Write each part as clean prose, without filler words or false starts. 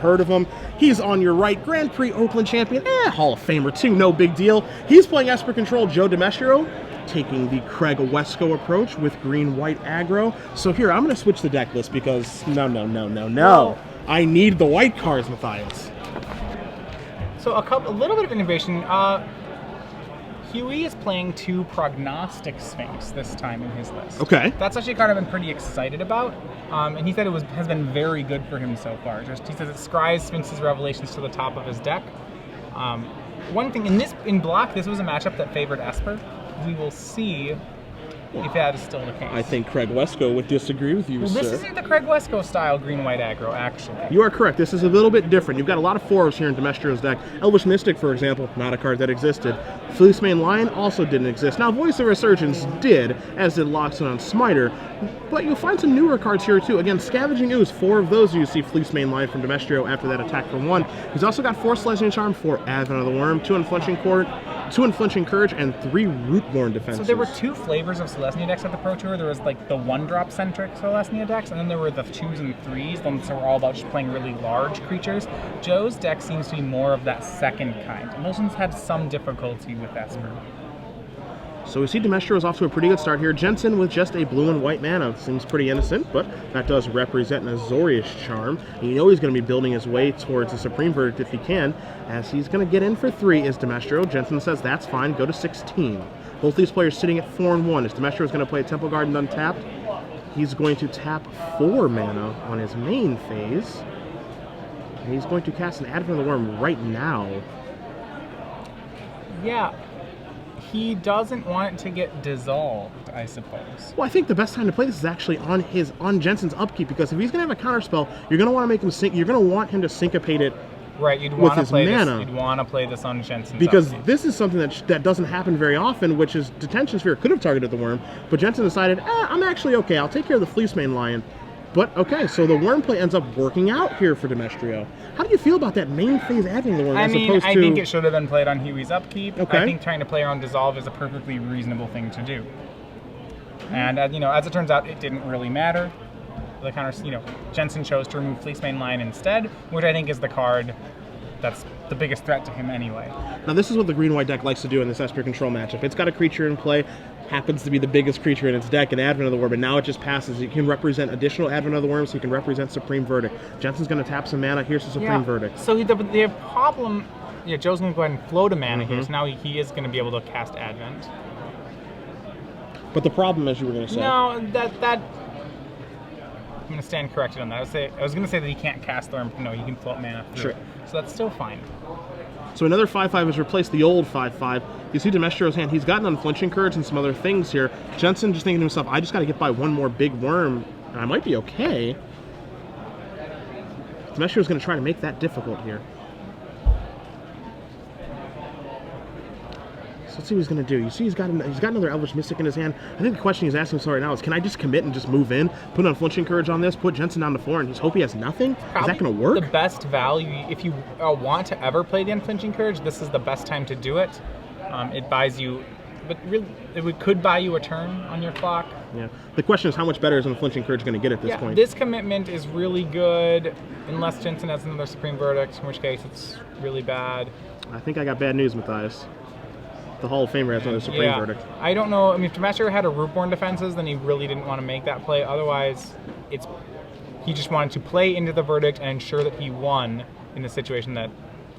heard of him. He's on your right, Grand Prix Oakland champion, Hall of Famer too, no big deal. He's playing Esper Control, Joe Demestrio, taking the Craig Wesco approach with green-white aggro. So here, I'm going to switch the deck list because no. I need the white cards, Matthias. So a little bit of innovation. Huey is playing 2 Prognostic Sphinx this time in his list. Okay. That's actually a card I've been pretty excited about, and he said has been very good for him so far. He says it scries Sphinx's Revelations to the top of his deck. One thing, in black, this was a matchup that favored Esper. We will see if that is still the case. I think Craig Wesco would disagree with you, sir. This isn't the Craig Wesco style green-white aggro, actually. You are correct. This is a little bit different. You've got a lot of 4s here in Demestrio's deck. Elvish Mystic, for example, not a card that existed. Fleecemane Lion also didn't exist. Now, Voice of Resurgence did, as did Loxodon on Smiter, but you'll find some newer cards here, too. Again, Scavenging Ooze, 4 of those you see Fleecemane Lion from Demestrio after that attack from 1. He's also got 4 Celestial Charm, 4 Advent of the Worm, 2 Unflinching Court, 2 Unflinching Courage, and 3 Rootborn defenses. So there were 2 flavors of Selesnya decks at the Pro Tour. There was like the 1-drop centric Selesnya decks, and then there were the 2s and 3s, the ones that were all about just playing really large creatures. Joe's deck seems to be more of that second kind, and those ones had some difficulty with Esper. So we see Demestrio is off to a pretty good start here. Jensen with just a blue and white mana. Seems pretty innocent, but that does represent an Azorius Charm. And you know he's going to be building his way towards a Supreme Verdict if he can, as he's going to get in for 3 is Demestrio. Jensen says that's fine, go to 16. Both these players sitting at 4 and 1. As Demestrio is going to play Temple Garden untapped, he's going to tap 4 mana on his main phase. And he's going to cast an Advent of the Worm right now. Yeah. He doesn't want it to get dissolved, I suppose. Well, I think the best time to play this is actually on Jensen's upkeep, because if he's going to have a counterspell, you're going to want to make him you're going to want him to syncopate it. Right, you'd want to play this. You'd want to play this on Jensen's because upkeep. This is something that doesn't happen very often, which is Detention Sphere could have targeted the worm, but Jensen decided, I'm actually okay. I'll take care of the Fleecemane Lion. But okay, so the worm play ends up working out here for Demestrio. How do you feel about that main phase adding the worm I as opposed to... I think it should have been played on Huey's upkeep. Okay. I think trying to play around Dissolve is a perfectly reasonable thing to do. And as it turns out, it didn't really matter. The counter, Jensen chose to remove Fleecemane Lion instead, which I think is the card that's the biggest threat to him anyway. Now this is what the green-white deck likes to do in this Esper Control matchup. It's got a creature in play, happens to be the biggest creature in its deck, an Advent of the Worm, and now it just passes. You can represent additional Advent of the Worm, so you can represent Supreme Verdict. Jensen's going to tap some mana. Here's the Supreme Verdict. So the problem, Joe's going to go ahead and float a mana here, so now he is going to be able to cast Advent. But the problem, as you were going to say... No, that I'm going to stand corrected on that. I was going to say that he can't cast the worm. No, he can float mana through. Sure. So that's still fine. So another 5/5 has replaced the old 5/5. You see Demestrio's hand. He's got an Unflinching Courage and some other things here. Jensen just thinking to himself, I just got to get by one more big worm, and I might be okay. Demestrio's going to try to make that difficult here. So let's see what he's going to do. You see he's got another Elvish Mystic in his hand. I think the question he's asking himself right now is, can I just commit and just move in, put an Unflinching Courage on this, put Jensen down to 4, and just hope he has nothing? Probably is that going to work? The best value, if you want to ever play the Unflinching Courage, this is the best time to do it. It buys you, but really, it could buy you a turn on your clock. Yeah. The question is, how much better is Unflinching Courage going to get at this point? This commitment is really good, unless Jensen has another Supreme Verdict, in which case it's really bad. I think I got bad news, Matthias. The Hall of Famer has another Supreme Verdict. I don't know. I mean, if Demestrio had a Rootborn defenses, then he really didn't want to make that play. Otherwise, he just wanted to play into the verdict and ensure that he won in the situation that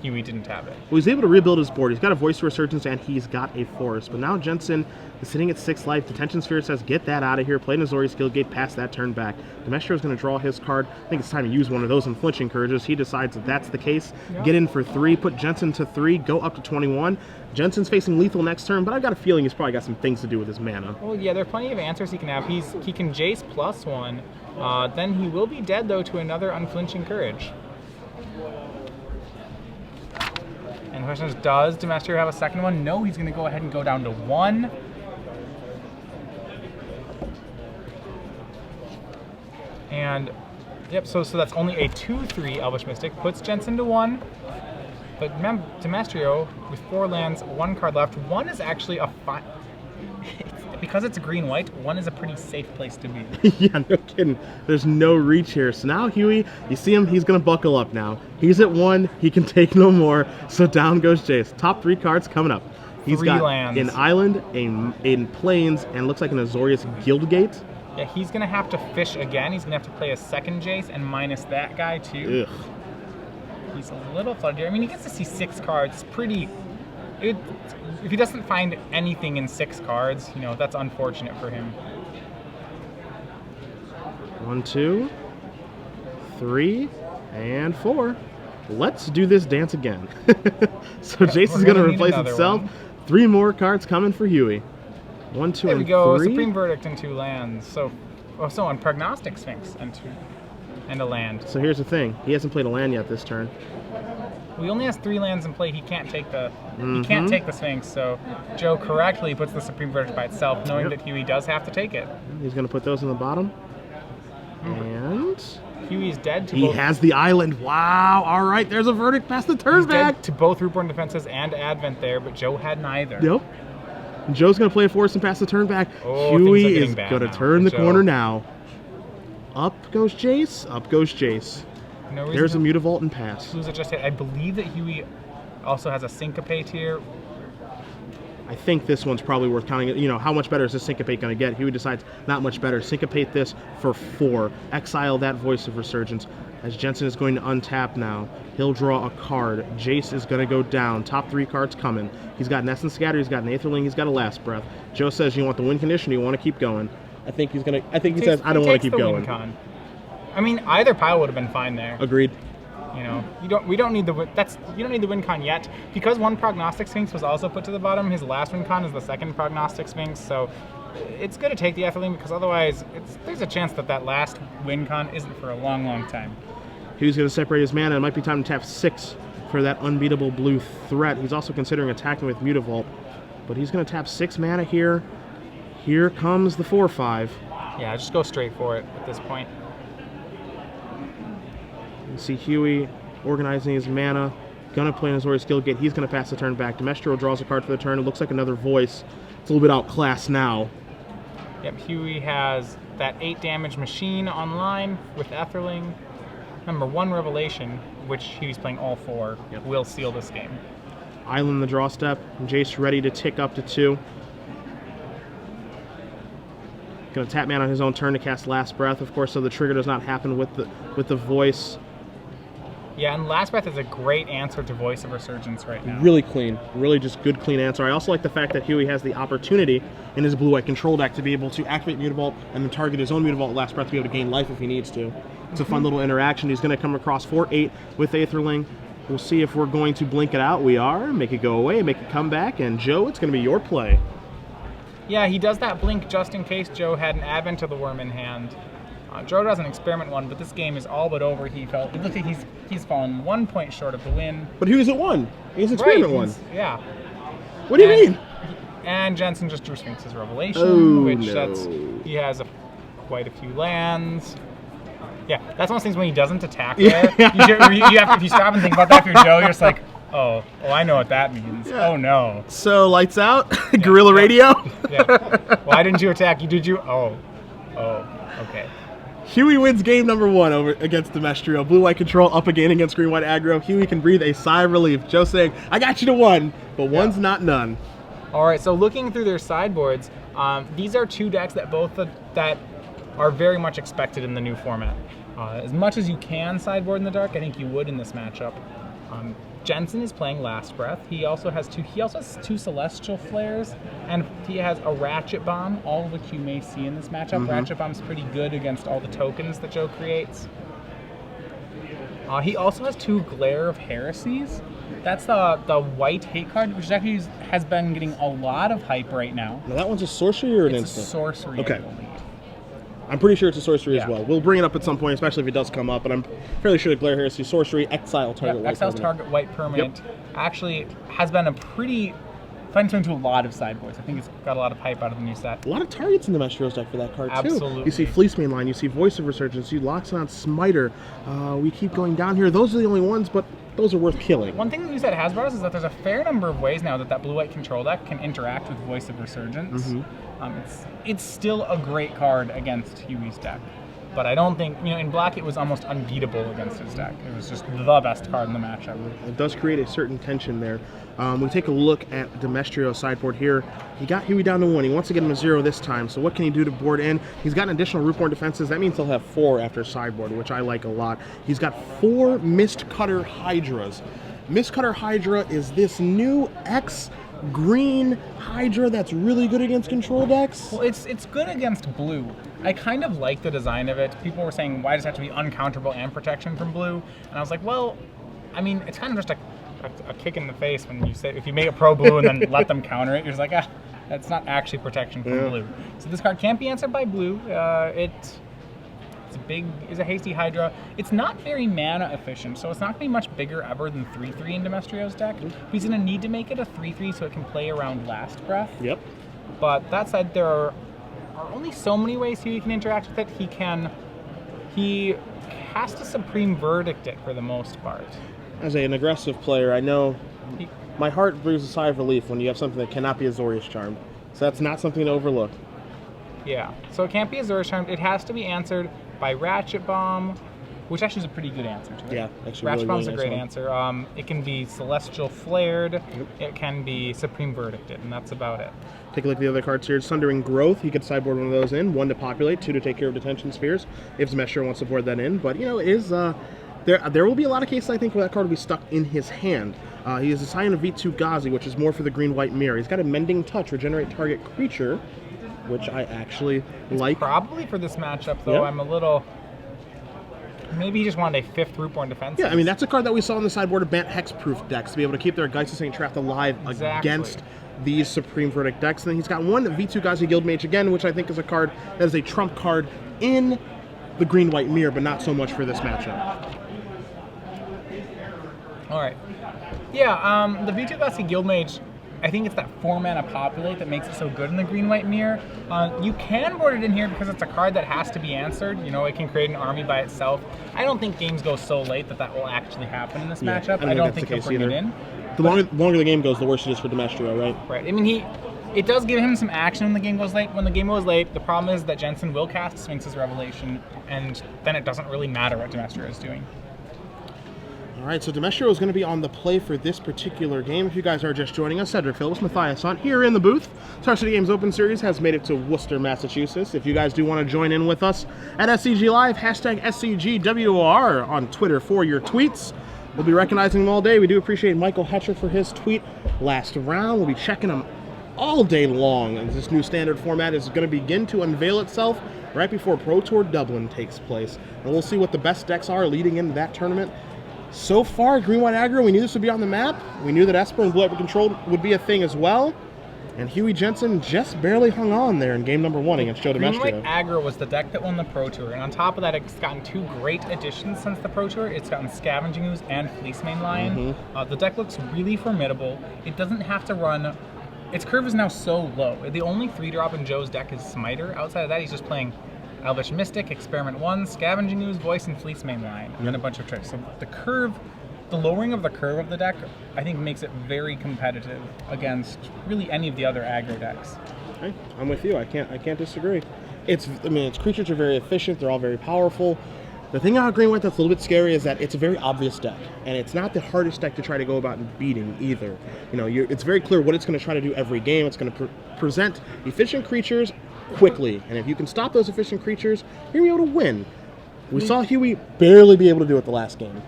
Huey didn't have it. Well, he's able to rebuild his board. He's got a Voice of Resurgence and he's got a Forest. But now Jensen is sitting at 6 life. Detention Sphere says, get that out of here. Play Azorius Guildgate, pass that turn back. Demestrio's going to draw his card. I think it's time to use one of those Unflinching Courages. He decides that that's the case. Yep. Get in for 3, put Jensen to 3, go up to 21. Jensen's facing lethal next turn, but I've got a feeling he's probably got some things to do with his mana. Well, yeah, there are plenty of answers he can have. He can Jace +1. Then he will be dead, though, to another Unflinching Courage. And the question is, does Demestrio have a second one? No, he's going to go ahead and go down to 1. And, yep, so that's only a 2/3 Elvish Mystic. Puts Jensen to 1. But remember, Demestrio, with 4 lands, 1 card left. 1 is actually a 5. because it's a green-white, 1 is a pretty safe place to be. Yeah, no kidding. There's no reach here. So now Huey, you see him, he's going to buckle up now. He's at 1. He can take no more. So down goes Jace. Top 3 cards coming up. He's 3 got lands. an island, in plains, and looks like an Azorius Guildgate. Yeah, he's going to have to fish again. He's going to have to play a second Jace and minus that guy, too. Ugh. He's a little flooded here. I mean, he gets to see 6 cards. It's pretty... if he doesn't find anything in 6 cards, you know, that's unfortunate for him. 1, 2, 3, and 4. Let's do this dance again. So Jace is going to replace itself. 3 more cards coming for Huey. 1, 2, there and we go. 3. Supreme Verdict and 2 lands. So on Prognostic Sphinx and a land. So here's the thing. He hasn't played a land yet this turn. He only has 3 lands in play. He can't take the he can't take the Sphinx. So Joe correctly puts the Supreme Verdict by itself, knowing that Huey does have to take it. He's going to put those in the bottom. And Huey's dead to he both. has the island. Wow. All right. There's a verdict past the turn He's back. dead to both Rootborn Defenses and Advent there, but Joe had neither. Yep. Joe's going to play a force and pass the turn back. Oh, Huey is going to turn the corner now. Up goes Jace. Up goes Jace. No There's a Mutavault and pass. Lose it just hit. I believe that Huey also has a Syncopate here. I think this one's probably worth counting. You know, how much better is this Syncopate going to get? Huey decides not much better. Syncopate this for 4. Exile that Voice of Resurgence. As Jensen is going to untap now, he'll draw a card. Jace is going to go down. Top 3 cards coming. He's got an Essence Scatter. He's got an Aetherling. He's got a Last Breath. Joe says, "You want the win condition? Or you want to keep going?" I think he's going to. I think he says, "I don't want to keep going." I mean, either pile would have been fine there. Agreed. You know, we don't need the you don't need the win con yet, because 1 Prognostic Sphinx was also put to the bottom. His last win con is the 2nd Prognostic Sphinx, so it's good to take the Aetherling, because otherwise there's a chance that last win con isn't for a long, long time. He's going to separate his mana. It might be time to tap 6 for that unbeatable blue threat. He's also considering attacking with Mutavault, but he's going to tap 6 mana here. Here comes the 4/5. Yeah, just go straight for it at this point. You see Huey organizing his mana. Gonna play an Azorius Guildgate. He's gonna pass the turn back. Demestrio draws a card for the turn. It looks like another Voice. It's a little bit outclassed now. Yep, Huey has that 8 damage machine online with Aetherling. Number 1 Revelation, which Huey's playing all 4, will seal this game. Island the draw step. Jace ready to tick up to 2. Gonna tap mana on his own turn to cast Last Breath, of course, so the trigger does not happen with the Voice. Yeah, and Last Breath is a great answer to Voice of Resurgence right now. Really clean. Really just good, clean answer. I also like the fact that Huey has the opportunity in his blue-white control deck to be able to activate Mutavault and then target his own Mutavault Last Breath to be able to gain life if he needs to. It's a fun little interaction. He's going to come across 4/8 with Aetherling. We'll see if we're going to blink it out. We are. Make it go away, make it come back, and Joe, it's going to be your play. Yeah, he does that blink just in case Joe had an Advent of the Worm in hand. Joe does an experiment one, but this game is all but over. It looks like he's fallen 1 point short of the win. But Huey's at 1. He's experiment 1. Yeah. What do you mean? And Jensen just drew Sphinx's Revelation, which no. he has quite a few lands. Yeah, that's one of those things when he doesn't attack there. If you stop and think about that, if you're Joe, you're just like, oh, I know what that means. Yeah. Oh no. So lights out, Guerrilla Radio. Yeah. Why didn't you attack? Did you? Oh, okay. Huey wins game number 1 over against Demestrio. Blue-white control up again against green-white aggro. Huey can breathe a sigh of relief. Joe saying, "I got you to 1, but 1's not none." All right. So looking through their sideboards, these are 2 decks that that are very much expected in the new format. As much as you can sideboard in the dark, I think you would in this matchup. Jensen is playing Last Breath. He also has 2 Celestial Flares, and he has a Ratchet Bomb, all of which you may see in this matchup. Ratchet Bomb's pretty good against all the tokens that Joe creates. He also has 2 Glare of Heresies. That's the white hate card, which actually has been getting a lot of hype right now. Now that one's a sorcery or an instant? It's a sorcery, okay. I believe. I'm pretty sure it's a sorcery as well. We'll bring it up at some point, especially if it does come up, but I'm fairly sure that Glare Heresy, sorcery, exile target white exiles permanent. target white permanent. Actually has been a pretty fun to into a lot of sideboards. I think it's got a lot of hype out of the new set. A lot of targets in the Demestrio's deck for that card, too. Absolutely. You see Fleece Mainline, you see Voice of Resurgence, you see Loxodon Smiter. We keep going down here. Those are the only ones, but those are worth killing. One thing the new set has brought us is that there's a fair number of ways now that blue-white control deck can interact with Voice of Resurgence. It's still a great card against Huey's deck. But I don't think, in black it was almost unbeatable against his deck. It was just the best card in the matchup. It does create a certain tension there. We take a look at Demestrio's sideboard here. He got Huey down to 1. He wants to get him a 0 this time. So what can he do to board in? He's got an additional Rootborn defenses. That means he'll have 4 after sideboard, which I like a lot. He's got 4 Mistcutter Hydras. Mistcutter Hydra is this new X green Hydra that's really good against control decks. Well, it's good against blue. I kind of like the design of it. People were saying, why does it have to be uncounterable and protection from blue? And I was like, well, I mean, it's kind of just a kick in the face when you say, if you make a pro blue and then let them counter it, you're just like, that's not actually protection from blue. So this card can't be answered by blue. It's a hasty Hydra. It's not very mana efficient, so it's not going to be much bigger ever than 3/3 in Demestrio's deck. He's going to need to make it a 3/3 so it can play around Last Breath. Yep. But that said, there are only so many ways he can interact with it. He has to Supreme Verdict it for the most part. As an aggressive player, I know my heart breathes a sigh of relief when you have something that cannot be Azorius Charmed. So that's not something to overlook. Yeah, so it can't be Azorius Charmed. It has to be answered by Ratchet Bomb, which actually is a pretty good answer to it. Yeah, actually Ratchet really, Bomb's really a great nice answer. It can be Celestial Flared. It can be Supreme Verdicted, and that's about it. Take a look at the other cards here. Sundering Growth, he could sideboard one of those in. 1 to populate, 2 to take care of detention spheres, if Demestrio wants to board that in. But, it is... There will be a lot of cases, I think, where that card will be stuck in his hand. He has a Scion of V2 Ghazi, which is more for the green-white mirror. He's got a Mending Touch, regenerate target creature, which I actually like. Probably for this matchup, though, I'm a little... Maybe he just wanted a 5th Rootborn defense. Yeah, I mean, that's a card that we saw on the sideboard of Bant Hexproof decks, to be able to keep their Geist of St. Trapped alive against these Supreme Verdict decks. And then he's got 1 V2 Ghazi Guildmage again, which I think is a card that is a trump card in the green-white mirror, but not so much for this matchup. All right. Yeah, the V2 Ghazi Guildmage, I think it's that 4-mana populate that makes it so good in the green-white mirror. You can board it in here because it's a card that has to be answered. It can create an army by itself. I don't think games go so late that will actually happen in this matchup. I don't think he'll bring it in. The longer the game goes, the worse it is for Demestrio, right? Right. I mean, it does give him some action when the game goes late. When the game goes late, the problem is that Jensen will cast Sphinx's Revelation, and then it doesn't really matter what Demestrio is doing. All right, so Demestrio is going to be on the play for this particular game. If you guys are just joining us, Cedric Phillips, Matthias Hunt here in the booth. Star City Games Open Series has made it to Worcester, Massachusetts. If you guys do want to join in with us at SCG Live, hashtag SCGWOR on Twitter for your tweets. We'll be recognizing them all day. We do appreciate Michael Hatcher for his tweet last round. We'll be checking them all day long, and this new standard format is going to begin to unveil itself right before Pro Tour Dublin takes place. And we'll see what the best decks are leading into that tournament. So far, green-white aggro, we knew this would be on the map. We knew that Esper and blue-white control would be a thing as well. And Huey Jensen just barely hung on there in game number 1 against Joe Demestrio. Green-white aggro was the deck that won the Pro Tour. And on top of that, it's gotten 2 great additions since the Pro Tour. It's gotten Scavenging Ooze and Fleecemane Lion. The deck looks really formidable. It doesn't have to run... Its curve is now so low. The only 3-drop in Joe's deck is Smiter. Outside of that, he's just playing Elvish Mystic, Experiment 1, Scavenging Ooze, Voice, and Fleecemane Lion, and a bunch of tricks. So the lowering of the curve of the deck, I think makes it very competitive against really any of the other aggro decks. Okay, I'm with you. I can't disagree. Its creatures are very efficient. They're all very powerful. The thing about green-white that's a little bit scary is that it's a very obvious deck, and it's not the hardest deck to try to go about beating either. It's very clear what it's going to try to do every game. It's going to present efficient creatures quickly, and if you can stop those efficient creatures, you're going to be able to win. We saw Huey barely be able to do it the last game.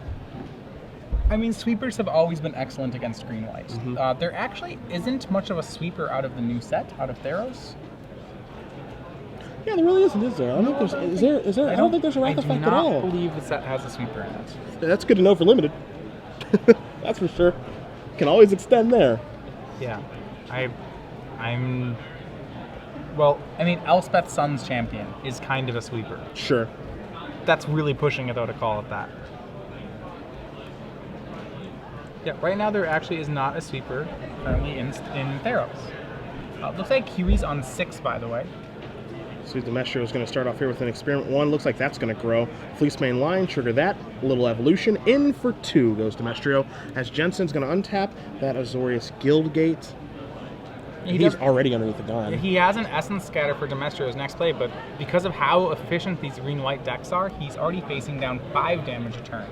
I mean, sweepers have always been excellent against green-white. There actually isn't much of a sweeper out of the new set, out of Theros. Yeah, there really isn't, is there? I don't think there's. Is there? I don't think there's a Wrath Effect at all. I do not believe the set has a sweeper in it. That's good to know for limited. That's for sure. Can always extend there. Yeah, I'm. Well, I mean, Elspeth Sun's Champion is kind of a sweeper. Sure. That's really pushing it, though, to call it that. Yeah, right now there actually is not a sweeper currently in Theros. Looks like Huey's on 6, by the way. So Demestrio is going to start off here with an Experiment 1. Looks like that's going to grow. Fleece main line, trigger that. A little evolution. In for 2 goes Demestrio. As Jensen's going to untap that Azorius Guildgate. He's already underneath the gun. He has an Essence Scatter for Demestrio's next play, but because of how efficient these green-white decks are, he's already facing down 5 damage a turn.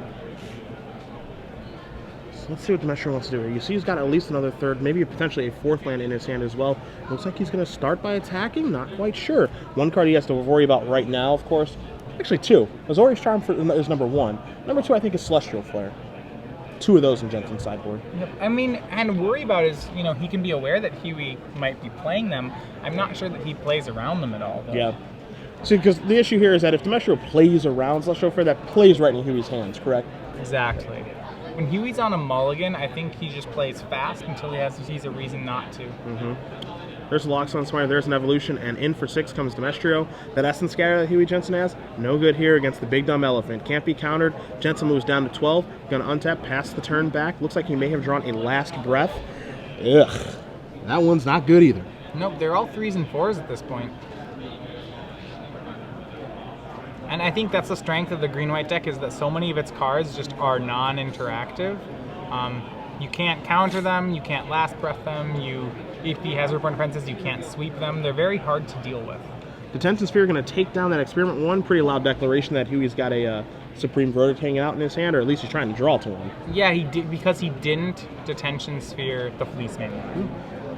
So let's see what Demestrio wants to do here. You see he's got at least another third, maybe potentially a 4th land in his hand as well. Looks like he's going to start by attacking. Not quite sure. One card he has to worry about right now, of course. Actually, 2. Azorius Charm is number 1. Number 2, I think, is Celestial Flare. 2 of those in Jensen's sideboard. Yep. I mean, and worry about is, he can be aware that Huey might be playing them. I'm not sure that he plays around them at all, though. Yeah. See, because the issue here is that if Demestrio plays around Celestial Flare, that plays right in Huey's hands, correct? Exactly. When Huey's on a mulligan, I think he just plays fast until he sees a reason not to. There's a Loxodon Smiter, there's an Evolution, and in for 6 comes Demestrio. That Essence Scatter that Huey Jensen has, no good here against the big dumb elephant. Can't be countered. Jensen moves down to 12. Gonna untap, pass the turn back. Looks like he may have drawn a last breath. Ugh. That one's not good either. Nope, they're all 3s and 4s at this point. And I think that's the strength of the green-white deck, is that so many of its cards just are non-interactive. You can't counter them, you can't last breath them, if he has Rootborn Defenses, you can't sweep them. They're very hard to deal with. Detention Sphere going to take down that Experiment 1. Pretty loud declaration that Huey's got a Supreme Verdict hanging out in his hand, or at least he's trying to draw to one. Yeah, he did, because he didn't Detention Sphere the Fleece main line.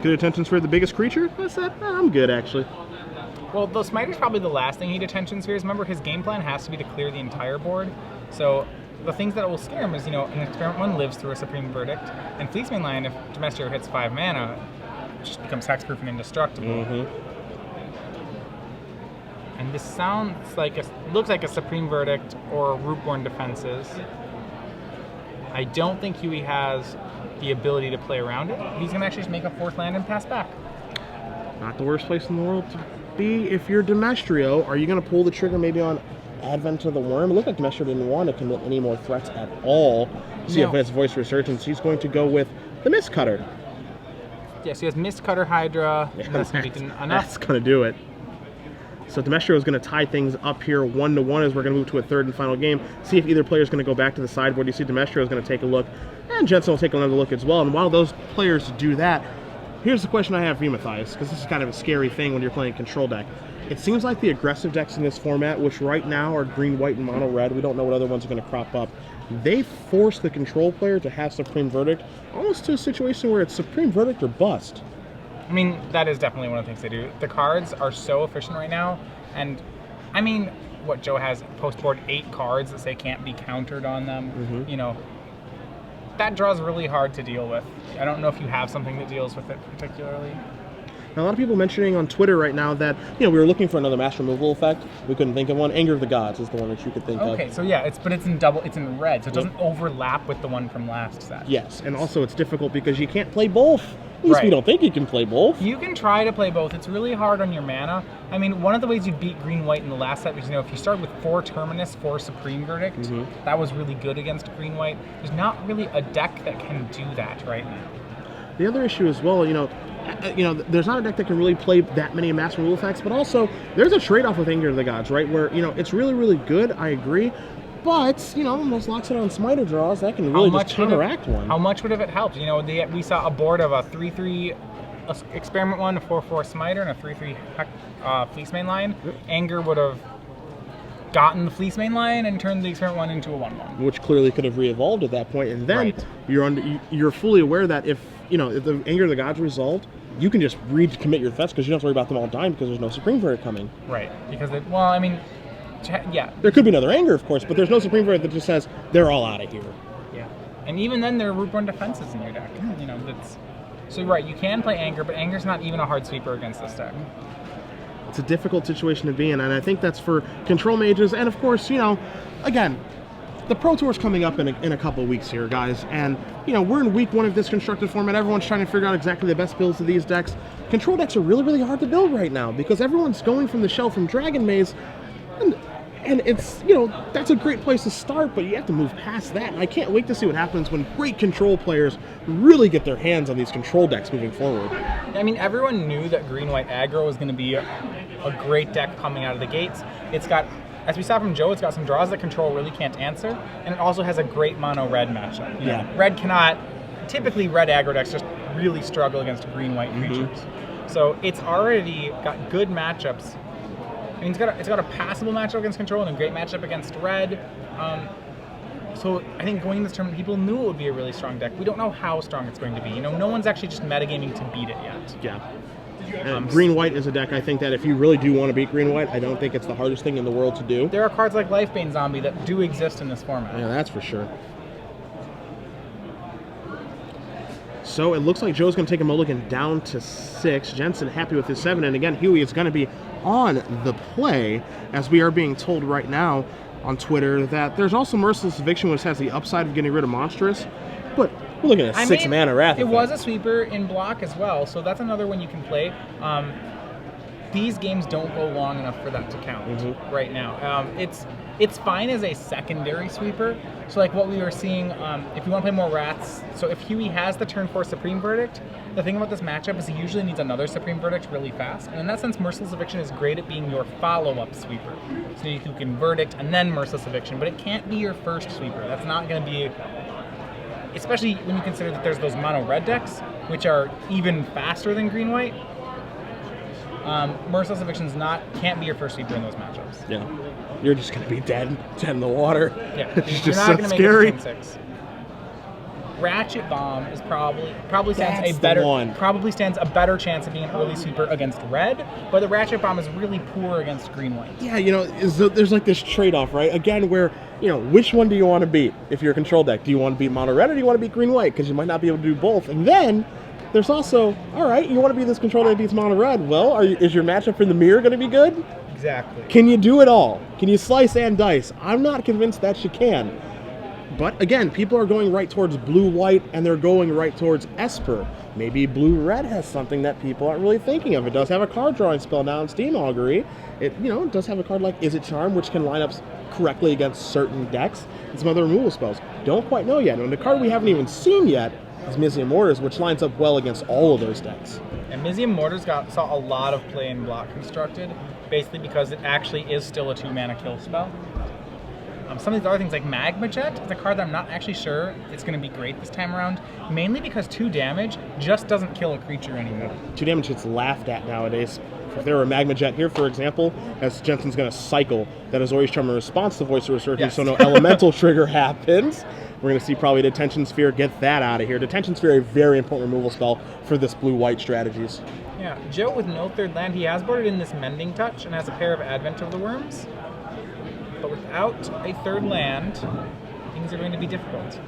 Good Detention Sphere the biggest creature? What's that? I'm good, actually. Well, the Smiter's probably the last thing he Detention Spheres. Remember, his game plan has to be to clear the entire board. So the things that will scare him is, an Experiment 1 lives through a Supreme Verdict, and Fleece main line, if Demestrio hits 5 mana, just becomes hexproof and indestructible. And this sounds like looks like a Supreme Verdict or Rootborn Defenses. I don't think Huey has the ability to play around it. He's going to actually just make a 4th land and pass back. Not the worst place in the world to be if you're Demestrio. Are you going to pull the trigger maybe on Advent of the Worm? It looked like Demestrio didn't want to commit any more threats at all. See if it's Voice Resurgence. He's going to go with the Mist Cutter. Yes, he has Mist Cutter Hydra. Yeah, that's going to be enough. That's going to do it. So Demestrio is going to tie things up here 1-1 as we're going to move to a 3rd and final game. See if either player is going to go back to the sideboard. You see Demestrio is going to take a look, and Jensen will take another look as well. And while those players do that, here's the question I have for you, Matthias, because this is kind of a scary thing when you're playing a control deck. It seems like the aggressive decks in this format, which right now are green, white, and mono red, we don't know what other ones are going to crop up, they force the control player to have Supreme Verdict almost to a situation where it's Supreme Verdict or bust. I mean, that is definitely one of the things they do. The cards are so efficient right now, and I mean, what Joe has post-board 8 cards that say can't be countered on them. That draw's really hard to deal with. I don't know if you have something that deals with it particularly. Now, a lot of people mentioning on Twitter right now that, we were looking for another master removal effect. We couldn't think of one. Anger of the Gods is the one that you could think of. Okay, so yeah, it's in red, so it doesn't overlap with the one from last set. Yes, and also it's difficult because you can't play both. At least we don't think you can play both. You can try to play both. It's really hard on your mana. I mean, one of the ways you beat green-white in the last set was, if you start with 4 Terminus, 4 Supreme Verdict, that was really good against green-white. There's not really a deck that can do that right now. The other issue as well, there's not a deck that can really play that many master rule effects, but also there's a trade-off with Anger of the Gods, right? Where, it's really, really good, I agree, but, those Loxodon Smiter draws, that can really just counteract one. How much would have it helped? We saw a board of a 3/3 Experiment 1, a 4/4 Smiter, and a 3/3 Fleece main line. Anger would have gotten the Fleece main line and turned the Experiment 1 into a 1/1. Which clearly could have re-evolved at that point, and then you're fully aware that if the Anger of the Gods resolved, you can just recommit your threats because you don't have to worry about them all dying because there's no Supreme Verdict coming. Right, because yeah. There could be another Anger, of course, but there's no Supreme Verdict that just says, they're all out of here. Yeah, and even then there are Rootborn Defenses in your deck. So you're right, you can play Anger, but Anger's not even a hard sweeper against this deck. It's a difficult situation to be in, and I think that's for control mages, and of course, again, the Pro Tour's coming up in a couple of weeks here, guys, and, we're in week 1 of this constructed format. Everyone's trying to figure out exactly the best builds of these decks. Control decks are really, really hard to build right now because everyone's going from the shell from Dragon Maze, and And it's, you know, that's a great place to start, but you have to move past that. And I can't wait to see what happens when great control players really get their hands on these control decks moving forward. I mean, everyone knew that green-white aggro was going to be a great deck coming out of the gates. It's got, as we saw from Joe, it's got some draws that control really can't answer, and it also has a great mono-red matchup. You know, red cannot, typically red aggro decks just really struggle against green-white creatures. So it's already got good matchups. I mean, it's got a passable matchup against control and a great matchup against red. So I think going into this tournament, people knew it would be a really strong deck. We don't know how strong it's going to be. You know, no one's actually just metagaming to beat it yet. Yeah. Green-white is a deck, I think, that if you really do want to beat green-white, I don't think it's the hardest thing in the world to do. There are cards like Lifebane Zombie that do exist in this format. Yeah, that's for sure. So it looks like Joe's going to take a mulligan down to 6. Jensen happy with his 7. And again, Huey is going to be on the play, as we are being told right now on Twitter that there's also Merciless Eviction, which has the upside of getting rid of Monstrous. But we're looking at a 6-mana Wrath. It was a sweeper in block as well, so that's another one you can play. These games don't go long enough for that to count right now. It's fine as a secondary sweeper. So like what we were seeing, if you want to play more Wraths, so if Huey has the turn 4 Supreme Verdict, the thing about this matchup is he usually needs another Supreme Verdict really fast. And in that sense, Merciless Eviction is great at being your follow-up sweeper. So you can Verdict and then Merciless Eviction, but it can't be your first sweeper. That's not going to be, especially when you consider that there's those mono-red decks, which are even faster than green-white. Merciless Eviction can't be your first sweeper in those matchups. Yeah. You're just going to be dead in the water. Yeah, it's you're just not so going to make scary. it to turn 6. Ratchet Bomb is probably stands a better chance of being an early sweeper against red, but the Ratchet Bomb is really poor against green-white. Yeah, you know, there's like this trade-off, right? Again, where, you know, which one do you want to beat if you're a control deck? Do you want to beat mono-red or do you want to beat green-white? Because you might not be able to do both. And then there's also, all right, you want to be this control deck that beats mono-red. Well, is your matchup in the mirror going to be good? Exactly. Can you do it all? Can you slice and dice? I'm not convinced that you can. But again, people are going right towards blue-white, and they're going right towards Esper. Maybe blue-red has something that people aren't really thinking of. It does have a card drawing spell now in Steam Augury. It does have a card like Is It Charm, which can line up correctly against certain decks, and some other removal spells. Don't quite know yet. And the card we haven't even seen yet is Mizzium Mortars, which lines up well against all of those decks. And Mizzium Mortars saw a lot of play in block constructed, basically because it actually is still a 2-mana kill spell. Some of these other things like Magma Jet is a card that I'm not actually sure it's going to be great this time around, mainly because 2 damage just doesn't kill a creature anymore. 2 damage gets laughed at nowadays. If there were a Magma Jet here, for example, as Jensen's going to cycle that Azorius Charm in response to Voice of Resurgence, so no elemental trigger happens. We're going to see probably Detention Sphere get that out of here. Detention Sphere, a very important removal spell for this blue-white strategies. Yeah, Joe with no 3rd land, he has boarded in this Mending Touch and has a pair of Advent of the Worms. But without a 3rd land, things are going to be difficult.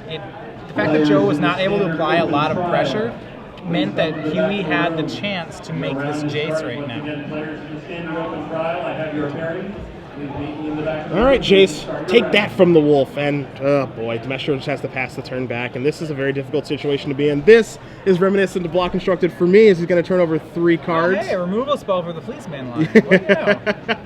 The fact that Joe was not able to apply a lot of pressure meant that Huey had the chance to make this Jace right now. All right, Jace, take that from the wolf. And, oh boy, Demestrio just has to pass the turn back, and this is a very difficult situation to be in. This is reminiscent of Block Constructed for me, as he's going to turn over 3 cards. Oh, hey, a removal spell for the Fleeceman line. What do you know?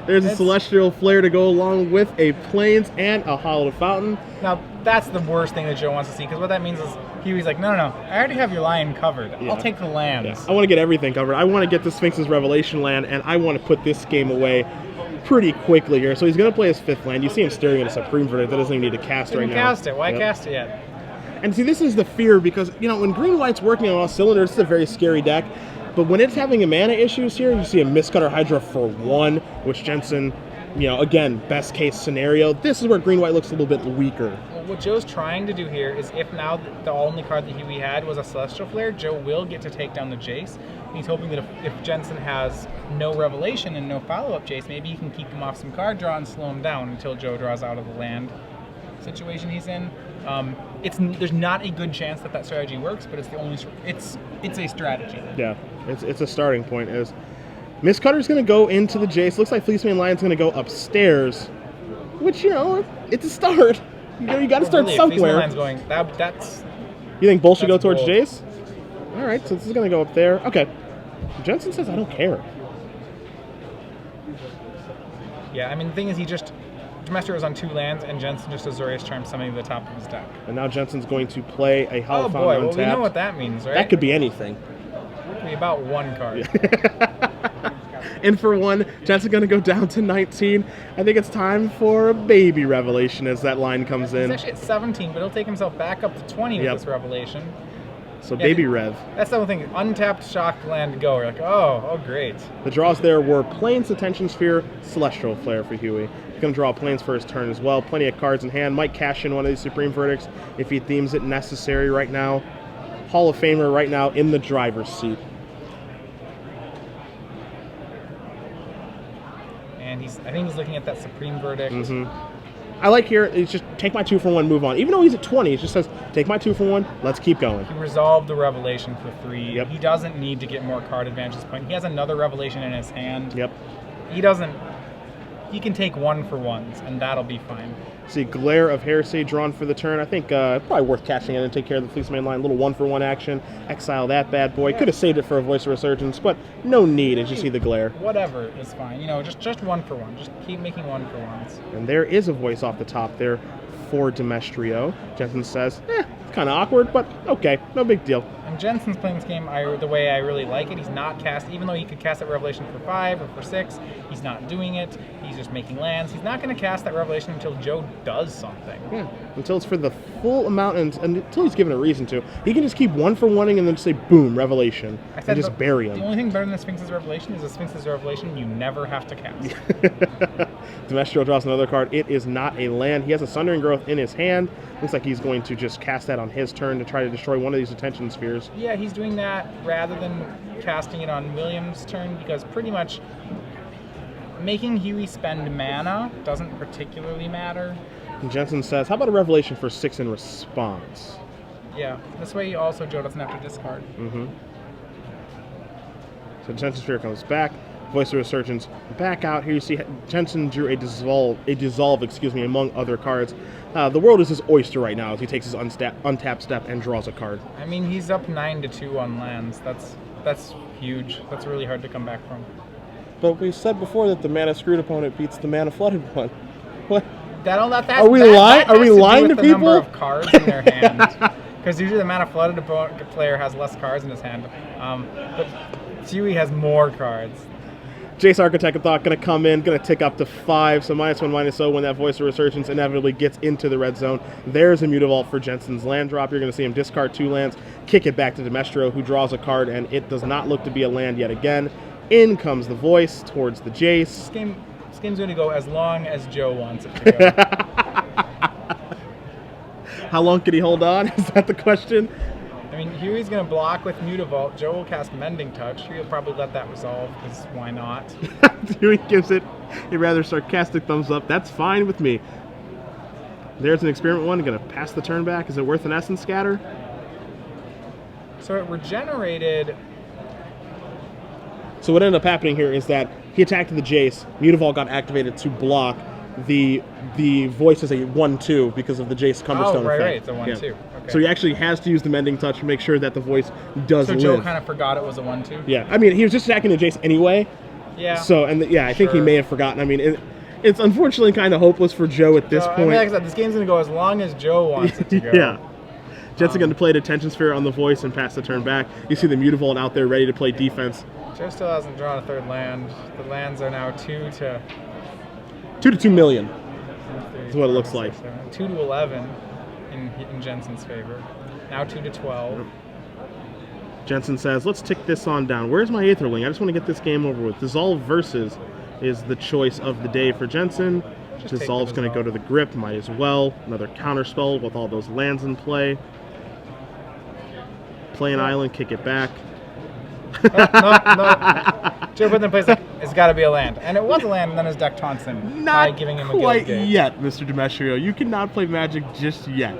There's a Celestial Flare to go along with a Plains and a Hallowed Fountain. Now, that's the worst thing that Joe wants to see, because what that means is Huey's like, no, I already have your lion covered. Yeah. I'll take the lands. Yeah. I want to get everything covered. I want to get the Sphinx's Revelation land, and I want to put this game away pretty quickly here. So he's going to play his 5th land. You see him staring at a Supreme Verdict that doesn't even need to cast right now. Cast it. Why cast it yet? And see, this is the fear, because, you know, when green-white's working on all cylinders, it's a very scary deck. But when it's having a mana issues here, you see a Mistcutter Hydra for 1, which Jensen, you know, again, best case scenario. This is where green-white looks a little bit weaker. Well, what Joe's trying to do here is, if now the only card that Huey had was a Celestial Flare, Joe will get to take down the Jace. He's hoping that if Jensen has no Revelation and no follow-up Jace, maybe he can keep him off some card draw and slow him down until Joe draws out of the land situation he's in. There's not a good chance that strategy works, but it's a strategy. Yeah, it's a starting point. As Mistcutter's going to go into the Jace. Looks like Fleeceman Lion's going to go upstairs, which, you know, it's a start. You got to start really, somewhere. Lion's going. That's. You think Bull should go towards bold. Jace? All right, so this is going to go up there. Okay. Jensen says, I don't care. Yeah, I mean, the thing is, Demestrio is on 2 lands, and Jensen just Azorius Charm summoning to the top of his deck. And now Jensen's going to play a Hollow Oh Fountain boy, well, untapped. we know what that means, right? That could be anything. It could be about 1 card. And for 1, Jensen's going to go down to 19. I think it's time for a baby revelation as that line comes in. He's actually at 17, but he'll take himself back up to 20 with this revelation. So baby rev. That's the one thing. Untapped shocked land go. We're like, oh great. The draws there were Plains, Attention Sphere, Celestial Flare for Huey. He's going to draw Plains for his turn as well. Plenty of cards in hand. Might cash in one of these Supreme Verdicts if he deems it necessary right now. Hall of Famer right now in the driver's seat. And I think he's looking at that Supreme Verdict. I like here, it's just take my 2 for 1, move on. Even though he's at 20, it just says, take my 2 for 1, let's keep going. He resolved the revelation for 3. Yep. He doesn't need to get more card advantage at this point. He has another revelation in his hand. Yep. He can take 1 for 1s, and that'll be fine. See, Glare of Heresy drawn for the turn. I think probably worth cashing in and take care of the Fleece main line. Little 1 for 1 action. Exile that bad boy. Could have saved it for a Voice of Resurgence, but no need as you see the Glare. Whatever is fine. You know, just 1 for 1. Just keep making 1 for 1s. And there is a voice off the top there for Demestrio. Jensen says, it's kind of awkward, but okay, no big deal. And Jensen's playing this game the way I really like it. He's not even though he could cast that Revelation for 5 or for 6, he's not doing it. He's just making lands. He's not going to cast that Revelation until Joe does something. Yeah, until it's for the full amount and until he's given a reason to. He can just keep 1 for 1ing and then just say, boom, Revelation, and just bury him. The only thing better than the Sphinx's Revelation is the Sphinx's Revelation you never have to cast. Demestrio draws another card. It is not a land. He has a Sundering Growth in his hand. Looks like he's going to just cast that on his turn to try to destroy one of these Attention Spheres. Yeah, he's doing that rather than casting it on William's turn because pretty much making Huey spend mana doesn't particularly matter. And Jensen says, how about a Revelation for 6 in response? Yeah, this way also Joe doesn't have to discard. So Attention Sphere comes back. Voice of Resurgence back out. Here you see Jensen drew a dissolve, among other cards. The world is his oyster right now as he takes his untapped step and draws a card. I mean, he's up 9-2 on lands. That's huge. That's really hard to come back from. But we said before that the mana screwed opponent beats the mana flooded one. What? Are we lying to the people? Number of cards in their hand. Because usually the mana flooded player has less cards in his hand. But Huey has more cards. Jace Architect of Thought going to come in, going to tick up to 5, so -1, -0 when that Voice of Resurgence inevitably gets into the red zone. There's a Mutavault for Jensen's land drop. You're going to see him discard 2 lands, kick it back to Demestrio, who draws a card, and it does not look to be a land yet again. In comes the Voice towards the Jace. This game's going to go as long as Joe wants it to go. How long can he hold on? Is that the question? I mean, Huey's going to block with Mutavault. Joe will cast Mending Touch. He'll probably let that resolve, because why not? Huey gives it a rather sarcastic thumbs up. That's fine with me. There's an Experiment 1. Going to pass the turn back. Is it worth an Essence Scatter? So it regenerated. So what ended up happening here is that he attacked the Jace. Mutavault got activated to block. The Voice is a 1/2 because of the Jace Cumberstone effect. Right, it's a 1/2. Yeah. Okay. So he actually has to use the Mending Touch to make sure that the Voice does live. So Joe kind of forgot it was a 1/2? Yeah, I mean, he was just attacking the Jace anyway. Yeah. So, I think he may have forgotten. I mean, it's unfortunately kind of hopeless for Joe at this point. I mean, like I said, this game's going to go as long as Joe wants it to go. Yeah. Jensen going to play the Attention Sphere on the Voice and pass the turn back. You see the Mutavault out there ready to play defense. Joe still hasn't drawn a 3rd land. The lands are now 2 to 2 million. That's what it looks like. 2 to 11 in Jensen's favor. Now 2 to 12. Jensen says, let's tick this on down. Where's my Aetherling? I just want to get this game over with. Dissolve Versus is the choice of the day for Jensen. Dissolve's going to go to the Grip. Might as well. Another counter spell with all those lands in play. Play an island, kick it back. No. Joe put in place like, it's got to be a land. And it was a land, and then his deck taunts him by giving him a quite Guild Gate. yet, Mr. Demestrio. You cannot play Magic just yet.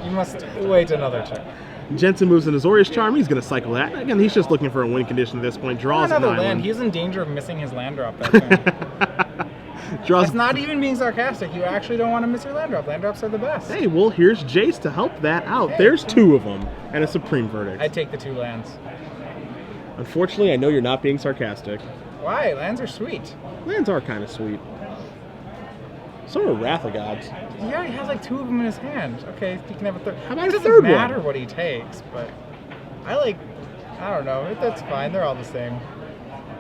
You must wait another turn. Jensen moves an Azorius Charm. He's going to cycle that. Again, he's just looking for a win condition at this point. Draws an another island. land. He's in danger of missing his land drop that turn. That's not even being sarcastic. You actually don't want to miss your land drop. Land drops are the best. Hey, well, here's Jace to help that out. Hey, there's 2 of them, and a Supreme Verdict. I'd take the 2 lands. Unfortunately, I know you're not being sarcastic. Why? Lands are sweet. Lands are kind of sweet. So are Wrath of Gods. He already has like 2 of them in his hand. Okay, he can have a third. How about it a doesn't third matter one? what he takes, but I don't know. That's fine. They're all the same.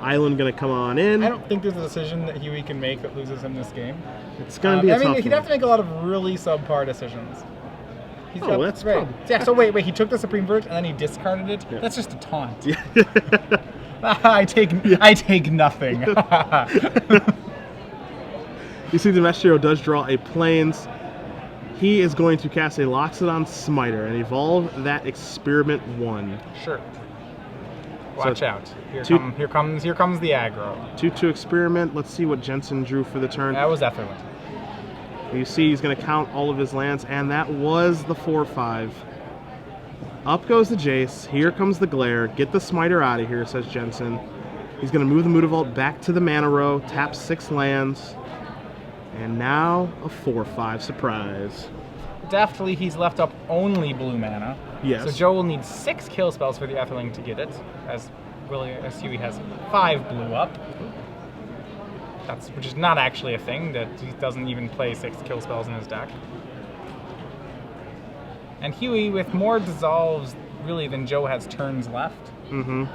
Island gonna come on in. I don't think there's a decision that Huey can make that loses him this game. It's gonna be a tough he'd one. have to make a lot of really subpar decisions. That's right. probably... Yeah, so wait, he took the Supreme Verdict and then he discarded it? Yeah. That's just a taunt. Yeah. I take nothing. You see Demestrio does draw a Plains. He is going to cast a Loxodon Smiter and evolve that Experiment 1. Sure. Watch So, out. Here comes the aggro. 2/2 Experiment. Let's see what Jensen drew for the turn. That was Etherland. You see he's going to count all of his lands, and that was the 4/5. Up goes the Jace. Here comes the Glare. Get the Smiter out of here, says Jensen. He's going to move the Mutavault back to the mana row, tap 6 lands, and now a 4/5 surprise. Deftly, he's left up only blue mana. Yes. So Joe will need 6 kill spells for the Etherling to get it, as Huey has 5 blue up. Which is not actually a thing, that he doesn't even play 6 kill spells in his deck. And Huey, with more dissolves really than Joe has turns left. Mm-hmm.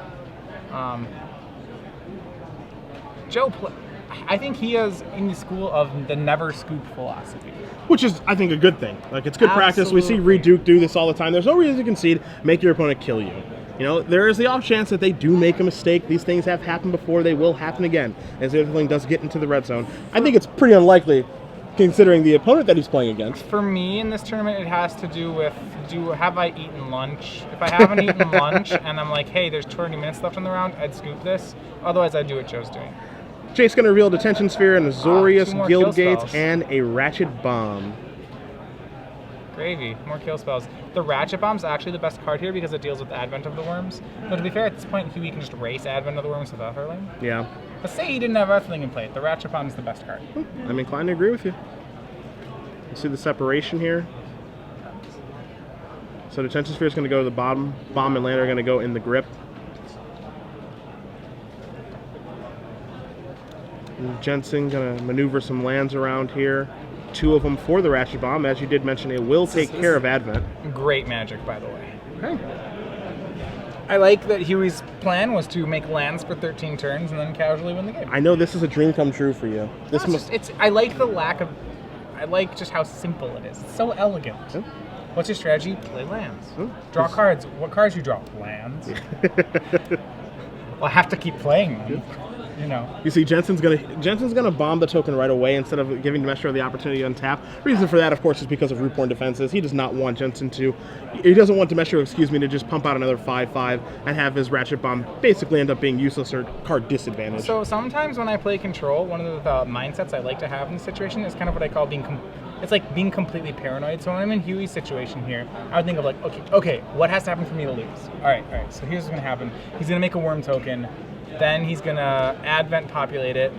I think he is in the school of the never scoop philosophy. Which is, I think, a good thing. Like, it's good practice. We see Absolutely. Reduke do this all the time. There's no reason to concede. Make your opponent kill you. You know, there is the off chance that they do make a mistake. These things have happened before. They will happen again as the Etherling does get into the red zone. I think it's pretty unlikely, considering the opponent that he's playing against. For me in this tournament, it has to do with, have I eaten lunch? If I haven't eaten lunch and I'm like, hey, there's 20 minutes left in the round, I'd scoop this. Otherwise, I'd do what Joe's doing. Jace going to reveal Detention Sphere, and Azorius, 2 more Guild kill Gates, spells. and a Ratchet Bomb. Gravy, more kill spells. The Ratchet Bomb's actually the best card here because it deals with Advent of the Worms. But to be fair, at this point, Huey can just race Advent of the Worms with Etherling. Yeah. Let's say he didn't have Etherling in play. The Ratchet Bomb's the best card. I'm inclined to agree with you. You see the separation here? So Detention Sphere is going to go to the bottom. Bomb and Land are going to go in the grip. And Jensen going to maneuver some lands around here. 2 of them for the Ratchet Bomb. As you did mention, it will take care of Advent. Great magic, by the way. Okay. I like that Huey's plan was to make lands for 13 turns and then casually win the game. I know this is a dream come true for you. I like the lack of... I like just how simple it is. It's so elegant. Yeah. What's your strategy? Play lands. Draw cards. What cards you draw? Lands. Well, I have to keep playing them. You know. You see, Jensen's gonna bomb the token right away instead of giving Demestrio the opportunity to untap. Reason for that, of course, is because of Rootborn defenses. He does not want Jensen to. He doesn't want Demestrio, to just pump out another 5/5 and have his Ratchet Bomb basically end up being useless or card disadvantage. So sometimes when I play Control, one of the mindsets I like to have in this situation is kind of what I call being completely paranoid. So when I'm in Huey's situation here, I would think of like, okay, what has to happen for me to lose? All right. So here's what's gonna happen. He's gonna make a worm token. Then he's gonna Advent populate it.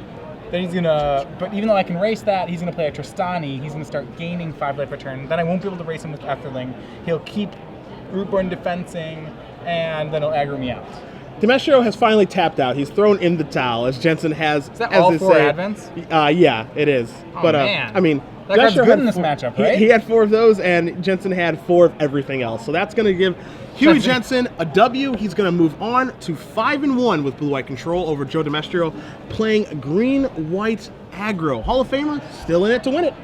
Then he's gonna, but even though I can race that, he's gonna play a Tristani. He's gonna start gaining 5 life per turn. Then I won't be able to race him with Etherling. He'll keep Rootborn defensing, and then he'll aggro me out. Demestrio has finally tapped out. He's thrown in the towel, as Jensen has. Is that as all they 4 say. Advents? Yeah, it is. Oh, But man. I mean, That card's Demestrio good had in this 4 matchup, right? He had 4 of those, and Jensen had 4 of everything else. So that's going to give Huey Jensen a W. He's going to move on to 5-1 with blue-white control over Joe Demestrio, playing green-white aggro. Hall of Famer still in it to win it.